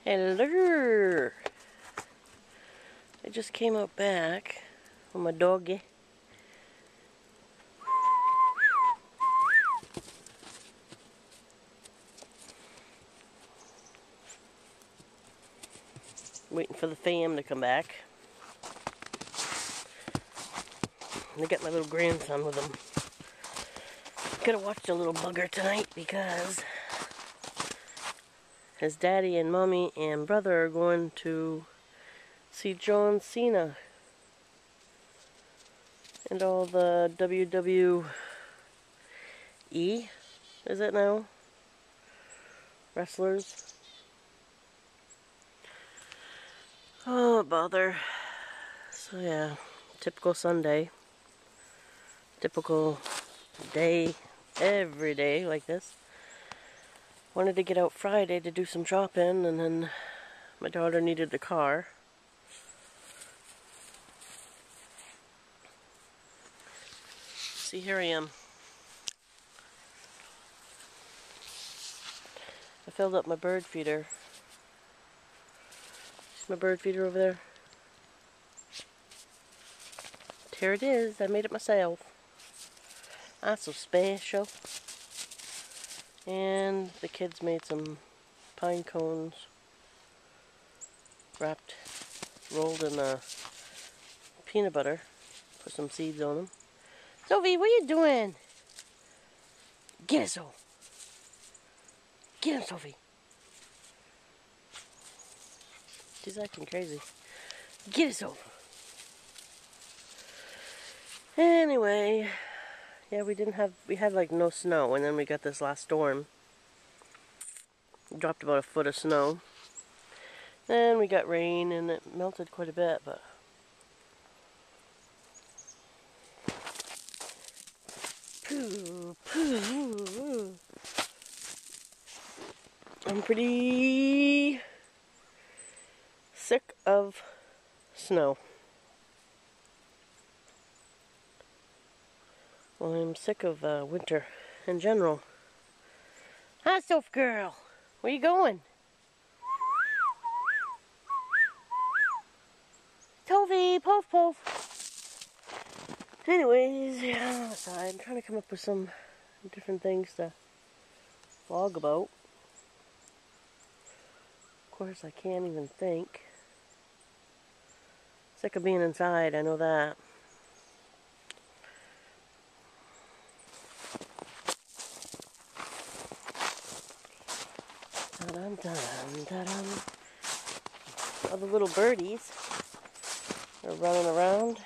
Hello! I just came out back with my doggy. Waiting for the fam to come back. And I got my little grandson with them. Gotta watch the little bugger tonight because his daddy and mommy and brother are going to see John Cena and all the WWE, is it now? Wrestlers. Oh, bother. So yeah, typical Sunday. Typical day, every day like this. Wanted to get out Friday to do some shopping, and then my daughter needed the car. See, here I am. I filled up my bird feeder. See my bird feeder over there? Here it is. I made it myself. That's so special. And the kids made some pine cones wrapped, rolled in peanut butter. Put some seeds on them. Sophie, what are you doing? Get it, Sophie. Get him, Sophie. She's acting crazy. Get it, Sophie. Anyway, yeah, we had like no snow, and then we got this last storm. Dropped about a foot of snow. Then we got rain, and it melted quite a bit, but I'm pretty sick of snow. Well, I'm sick of winter in general. Hi, Soph girl. Where you going? Toby, poof poof. Anyways, yeah, I'm outside. I'm trying to come up with some different things to vlog about. Of course, I can't even think. Sick of being inside, I know that. Dun dun dun dun. All the little birdies are running around,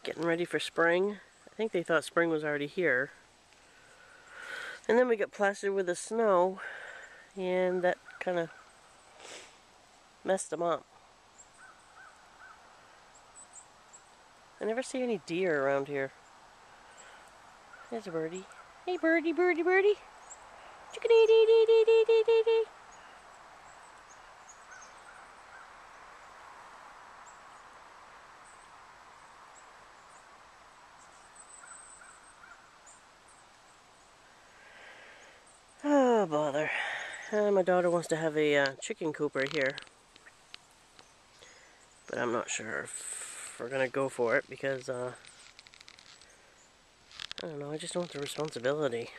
getting ready for spring. I think they thought spring was already here. And then we got plastered with the snow, and that kind of messed them up. I never see any deer around here. There's a birdie. Hey birdie, birdie, birdie. Chickadee-dee-dee-dee-dee-dee-dee. Oh, bother. My daughter wants to have a chicken coop right here. But I'm not sure if we're going to go for it because, I don't know, I just don't want the responsibility.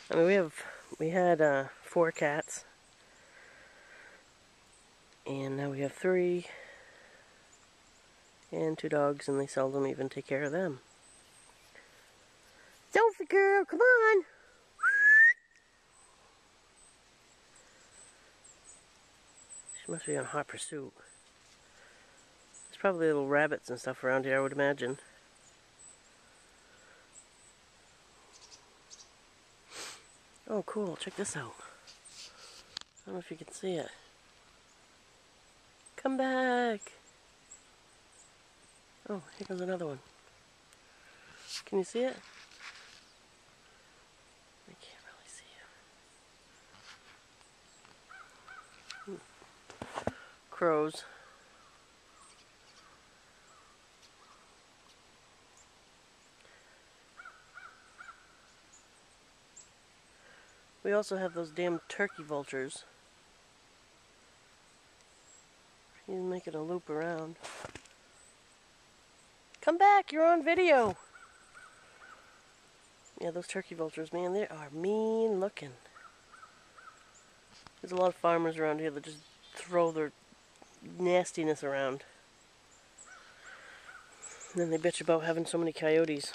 I mean, we had 4 cats. And now we have 3. And 2 dogs, and they seldom even take care of them. Sophie girl, come on! She must be on hot pursuit. There's probably little rabbits and stuff around here, I would imagine. Oh, cool. Check this out. I don't know if you can see it. Come back! Oh, here comes another one. Can you see it? I can't really see it. Crows. We also have those damn turkey vultures. He's making a loop around. Come back, you're on video. Yeah, those turkey vultures, man, they are mean looking. There's a lot of farmers around here that just throw their nastiness around. And then they bitch about having so many coyotes.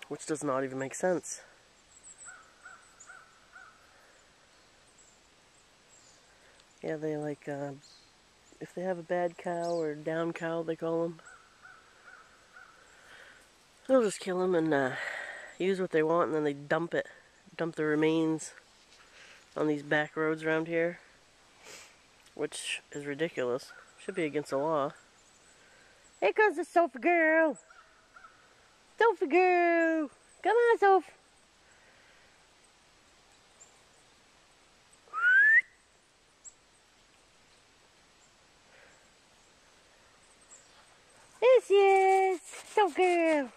Which does not even make sense. Yeah, they like, if they have a bad cow or down cow, they call them, they'll just kill them and use what they want, and then they dump it. Dump the remains on these back roads around here. Which is ridiculous. Should be against the law. Here comes the Sophie girl! Sophie girl! Come on, Soph! There she is! Sophie girl!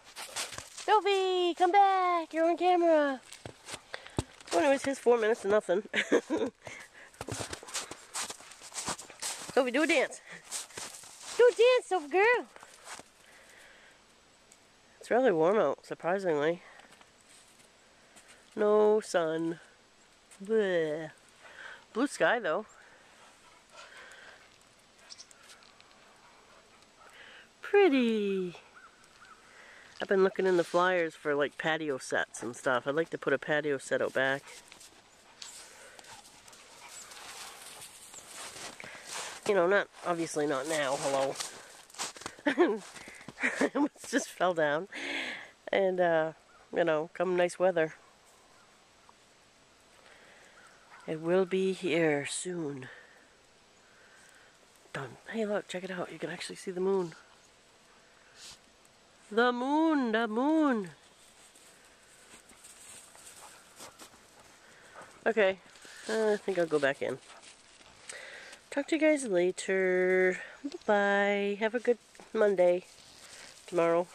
Sophie, come back! You're on camera! Well, anyways, here's 4 minutes to nothing. Sophie, do a dance! Do a dance, Sophie girl! It's really warm out, surprisingly. No sun. Bleh. Blue sky, though. Pretty. I've been looking in the flyers for like patio sets and stuff. I'd like to put a patio set out back. You know, not, obviously not now, hello. It just fell down. And, you know, come nice weather. It will be here soon. Done. Hey, look, check it out. You can actually see the moon. The moon, the moon. Okay, I think I'll go back in. Talk to you guys later. Bye-bye. Have a good Monday tomorrow.